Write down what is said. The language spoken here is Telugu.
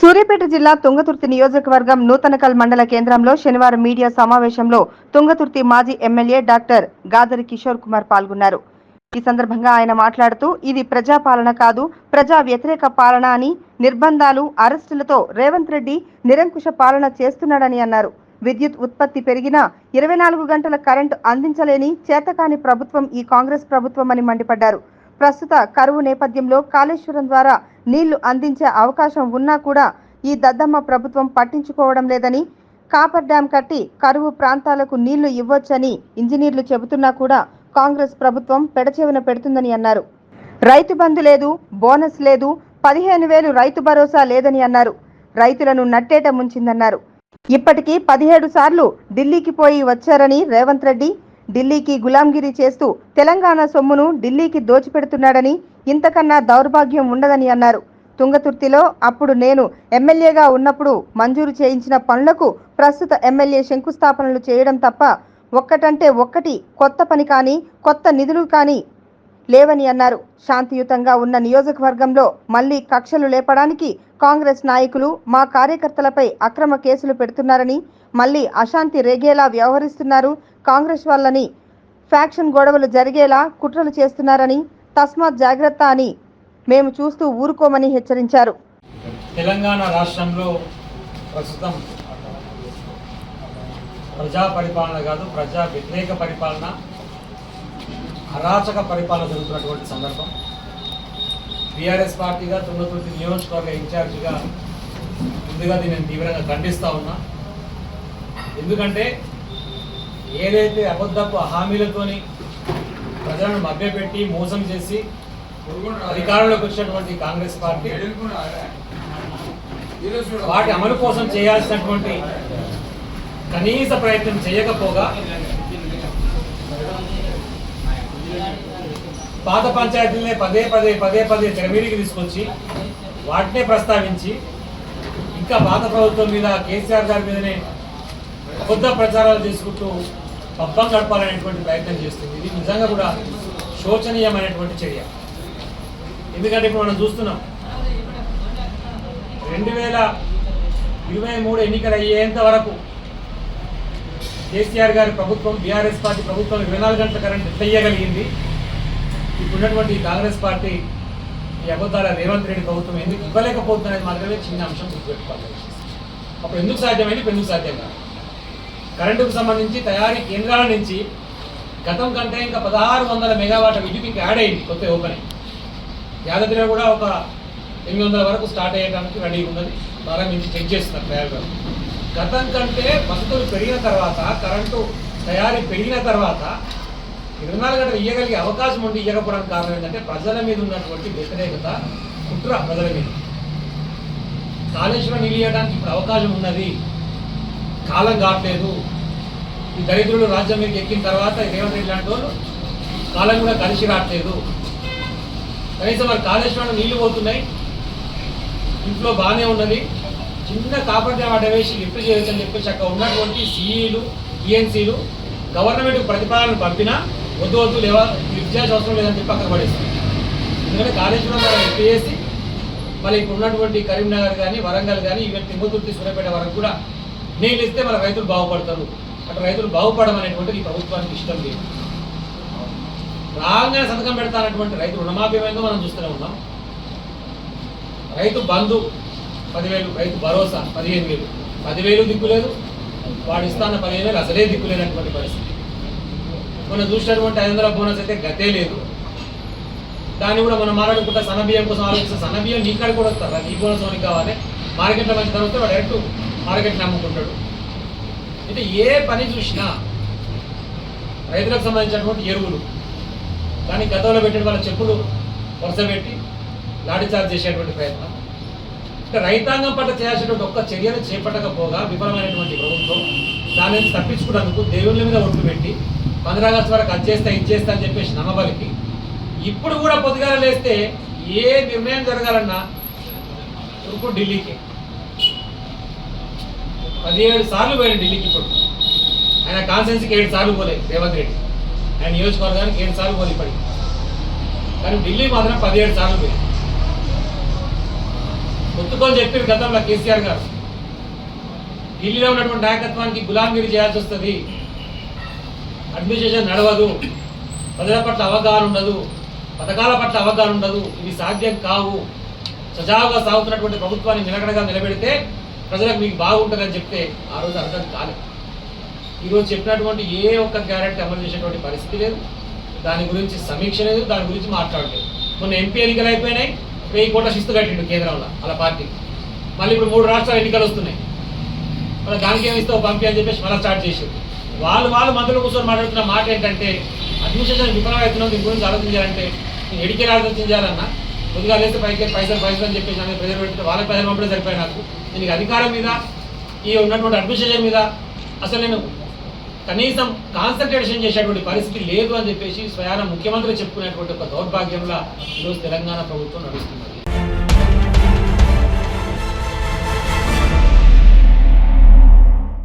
సూర్యాపేట జిల్లా తుంగతుర్తి నియోజకవర్గం నూతనకల్ మండల కేంద్రంలో శనివారం మీడియా సమావేశంలో తుంగతుర్తి మాజీ ఎమ్మెల్యే డాక్టర్ గాదరి కిషోర్ కుమార్ పాల్గొన్నారు. ఈ సందర్భంగా ఆయన మాట్లాడుతూ ఇది ప్రజాపాలన కాదు, ప్రజా వ్యతిరేక పాలన అని, నిర్బంధాలు, అరెస్టులతో రేవంత్ రెడ్డి నిరంకుశ పాలన చేస్తున్నాడని అన్నారు. విద్యుత్ ఉత్పత్తి పెరిగినా 24 గంటల కరెంటు అందించలేని చేతకాని ప్రభుత్వం ఈ కాంగ్రెస్ ప్రభుత్వం అని మండిపడ్డారు. ప్రస్తుత కరువు నేపథ్యంలో కాళేశ్వరం ద్వారా నీళ్లు అందించే అవకాశం ఉన్నా కూడా ఈ దద్దమ్మ ప్రభుత్వం పట్టించుకోవడం లేదని, కాపర్ డ్యాం కట్టి కరువు ప్రాంతాలకు నీళ్లు ఇవ్వొచ్చని ఇంజనీర్లు చెబుతున్నా కూడా కాంగ్రెస్ ప్రభుత్వం పెడచెవిన పెడుతుందని అన్నారు. రైతు బంధు లేదు, బోనస్ లేదు, 15,000 రైతు భరోసా లేదని అన్నారు. రైతులను నట్టేట ముంచిందన్నారు. ఇప్పటికీ 17 సార్లు ఢిల్లీకి పోయి వచ్చారని రేవంత్ రెడ్డి ఢిల్లీకి గులాంగిరి చేస్తూ తెలంగాణ సొమ్మును ఢిల్లీకి దోచిపెడుతున్నాడని, ఇంతకన్నా దౌర్భాగ్యం ఉండదని అన్నారు. తుంగతుర్తిలో అప్పుడు నేను ఎమ్మెల్యేగా ఉన్నప్పుడు మంజూరు చేయించిన పనులకు ప్రస్తుత ఎమ్మెల్యే శంకుస్థాపనలు చేయడం తప్ప ఒక్కటంటే ఒక్కటి కొత్త పని కానీ, కొత్త నిధులు కానీ లేవని అన్నారు. శాంతియుతంగా ఉన్న నియోజకవర్గంలో మళ్లీ కక్షలు లేపడానికి కాంగ్రెస్ నాయకులు మా కార్యకర్తలపై అక్రమ కేసులు పెడుతున్నారని, మళ్లీ అశాంతి రేగేలా వ్యవహరిస్తున్నారు. కాంగ్రెస్ వాళ్ళని ఫ్యాక్షన్ గొడవలు జరిగేలా కుట్రలు చేస్తున్నారని, తస్మాత్ జాగ్రత్త అని మేము చూస్తూ ఊరుకోమని హెచ్చరించారు. తెలంగాణ రాష్ట్రంలో ప్రస్తుతం ప్రజా పరిపాలన కాదు, ప్రజా వ్యతిరేక పరిపాలన, అరాచక పరిపాలన జరుగుతున్నటువంటి సందర్భం. బీఆర్ఎస్ పార్టీగా తుంగతుర్తి నియోజకవర్గ ఇన్ఛార్జిగా ముందుగా దీన్ని తీవ్రంగా ఖండిస్తూ ఉన్నా. ఎందుకంటే ఏదైతే అబద్ధపు హామీలతోని ప్రజలను మభ్యపెట్టి మోసం చేసి అధికారంలోకి వచ్చినటువంటి కాంగ్రెస్ పార్టీ వాటి అమలు కోసం చేయాల్సినటువంటి కనీస ప్రయత్నం చేయకపోగా పాత పంచాయతీలనే పదే పదే తెరమీదికి తీసుకొచ్చి వాటినే ప్రస్తావించి ఇంకా పాత ప్రభుత్వం మీద, కేసీఆర్ గారి మీదనే అబద్ధ ప్రచారాలు చేసుకుంటూ పబ్బం గడపాలనేటువంటి ప్రయత్నం చేస్తుంది. ఇది నిజంగా కూడా శోచనీయమైనటువంటి చర్య. ఎందుకంటే ఇప్పుడు మనం చూస్తున్నాం 2023 ఎన్నికలు అయ్యేంత వరకు కేసీఆర్ గారి ప్రభుత్వం, బీఆర్ఎస్ పార్టీ ప్రభుత్వం 24 గంటల కరెంట్ ఎట్లా ఇయ్యగలిగింది. ఇప్పుడున్నటువంటి కాంగ్రెస్ పార్టీ ఈ అబద్ధాల రేవంత్ రెడ్డి ప్రభుత్వం ఎందుకు ఇవ్వలేకపోతుందనేది మాత్రమే చిన్న అంశం గుర్తుపెట్టుకోవాలి. అప్పుడు ఎందుకు సాధ్యమైంది, ఇప్పుడు ఎందుకు సాధ్యం కాదు. కరెంటుకు సంబంధించి తయారీ కేంద్రాల నుంచి గతం కంటే ఇంకా 1600 మెగావాట్ల విద్యుత్ ఇంకా యాడ్ అయింది, కొత్త ఓపెన్. యాదాద్రిలో కూడా ఒక 800 వరకు స్టార్ట్ అయ్యడానికి రెడీగా ఉన్నది, ప్రారంభించి చెక్ చేస్తున్నారు ప్రయోగాలు. గతం కంటే వసతులు పెరిగిన తర్వాత, కరెంటు తయారీ పెరిగిన తర్వాత 24 గంటలు ఇవ్వగలిగే అవకాశం ఉండి ఇవ్వకపోవడానికి కారణం ఏంటంటే ప్రజల మీద ఉన్నటువంటి వ్యతిరేకత, కుట్ర ప్రజల మీద. కాళేశ్వరం నీళ్ళు ఇవ్వడానికి ఇప్పుడు అవకాశం ఉన్నది, కాలం కావట్లేదు. ఈ దరిద్రులు రాజ్యం మీద ఎక్కిన తర్వాత రేవంత్ రెడ్డి లాంటి వాళ్ళు కాలం కూడా కలిసి రావట్లేదు. కనీసం మరి కాళేశ్వరం నీళ్లు పోతున్నాయి, ఇంట్లో బాగానే ఉన్నది, చిన్న కాపర్ డ్యాం అడ్డ వేసి లిఫ్ట్ చేయొచ్చని చెప్పేసి అక్కడ ఉన్నటువంటి సిఈలు, ఈఎన్సీలు గవర్నమెంట్ ప్రతిపాదనలు పంపినా వద్దు లేవా లిఫ్ట్ చేయాల్సిన అవసరం లేదని చెప్పి అక్కడ పడేస్తుంది. ఎందుకంటే కాళేశ్వరం మనం లిఫ్ట్ చేసి మళ్ళీ ఇప్పుడు ఉన్నటువంటి కరీంనగర్ కానీ, వరంగల్ కానీ, ఈవెన్ తుంగతుర్తి, సూర్యాపేట వరకు కూడా నీళ్ళు ఇస్తే మన రైతులు బాగుపడతారు. అటు రైతులు బాగుపడడం అనేటువంటిది ఈ ప్రభుత్వానికి ఇష్టం లేదు. రాగానే సంతకం పెడతానటువంటి రైతు రుణమాఫీ ఏమైందో మనం చూస్తూనే ఉన్నాం. రైతు బంధు 10,000, రైతు భరోసా 15,000, 10,000 దిక్కులేదు, వాడు ఇస్తాన్న 15,000 అసలే దిక్కులేనటువంటి పరిస్థితి. మనం చూసినటువంటి 500 బోనస్ అయితే గతే లేదు. దాన్ని కూడా మనం మాట్లాడుకుంటా సన్నబియ్యం కోసం ఆలోచిస్తే సన్నబియ్యం నీ కాడ కూడా వస్తారా, నీ బోనస్ మనకి కావాలి. మార్కెట్లో మంచి ధర వస్తే వాడు డైరెక్ట్ మార్కెట్ని అమ్ముకుంటాడు. అంటే ఏ పని చూసినా రైతులకు సంబంధించినటువంటి ఎరువులు కానీ గతంలో పెట్టిన వాళ్ళ చెప్పులు వరుస పెట్టి లాఠీ చార్జ్ చేసేటువంటి ప్రయత్నం. ఇంకా రైతాంగం పట్ల చేయాల్సినటువంటి ఒక్క చర్యలు చేపట్టకపోగా విఫలమైనటువంటి ప్రభుత్వం దాని నుంచి తప్పించుకున్నందుకు దేవుళ్ళ మీద ఒట్టు పెట్టి 15 ఆగస్టు వరకు అది చేస్తా ఇది చేస్తా అని చెప్పేసి నమ్మబలికి ఇప్పుడు కూడా పొద్దుగాల లేస్తే ఏ నిర్ణయం జరగాలన్నా ఇప్పుడు ఢిల్లీకి 17 సార్లు పోయాడు ఢిల్లీకి. ఇప్పుడు ఆయన కాన్స్టిట్యున్సీకి 7 సార్లు పోలేదు రేవంత్ రెడ్డి, ఆయన నియోజకవర్గానికి 7 సార్లు పోలేదు ఇప్పటికి. కానీ ఢిల్లీ మాత్రం 17 సార్లు పోయింది. ఒత్తుకొని చెప్పారు గతంలో కేసీఆర్ గారు. ఢిల్లీలో ఉన్నటువంటి నాయకత్వానికి గులాంగిరి చేయాల్సి వస్తుంది, అడ్మినిస్ట్రేషన్ నడవదు, ప్రజల పట్ల అవగాహన ఉండదు, పథకాల పట్ల అవగాహన ఉండదు, ఇవి సాధ్యం కావు, సజావుగా సాగుతున్నటువంటి ప్రభుత్వాన్ని నిలకడగా నిలబెడితే ప్రజలకు మీకు బాగుంటుందని చెప్తే ఆ రోజు అర్థం కాలేదు. ఈరోజు చెప్పినటువంటి ఏ ఒక్క గ్యారెంటీ అమలు చేసేటువంటి పరిస్థితి లేదు, దాని గురించి సమీక్ష లేదు, దాని గురించి మాట్లాడలేదు. మొన్న ఎంపీ ఎన్నికలు అయిపోయినాయి, 1000 కోట్ల శిస్తు కట్టిండు కేంద్రంలో అలా పార్టీ. మళ్ళీ ఇప్పుడు 3 రాష్ట్రాల ఎన్నికలు వస్తున్నాయి, మళ్ళీ దానికి ఏమి ఇస్తావు పంపి అని చెప్పేసి మళ్ళీ స్టార్ట్ చేసారు. వాళ్ళు మంత్రులు కూర్చొని మాట్లాడుతున్న మాట ఏంటంటే అడ్మినిస్ట్రేషన్ విఫలమవుతున్నాం, దీని గురించి ఆలోచించాలంటే నేను ఎడికేలా ఆలోచించాలన్నా కొద్దిగా లేస్తే పైసలు అని చెప్పేసి అనేది ప్రజలు పెడితే వాళ్ళకి ప్రజలు పంపడే సరిపోయి నాకు దీనికి అధికారం మీద ఈ ఉన్నటువంటి అడ్మినిస్ట్రేషన్ మీద అసలు నేను కనీసం కాన్సన్ట్రేషన్ చేసేటువంటి పరిస్థితి లేదు అని చెప్పేసి స్వయాన ముఖ్యమంత్రి చెప్పుకునేటువంటి ఒక దౌర్భాగ్యంలో ఈరోజు తెలంగాణ ప్రభుత్వం నడుస్తున్నది.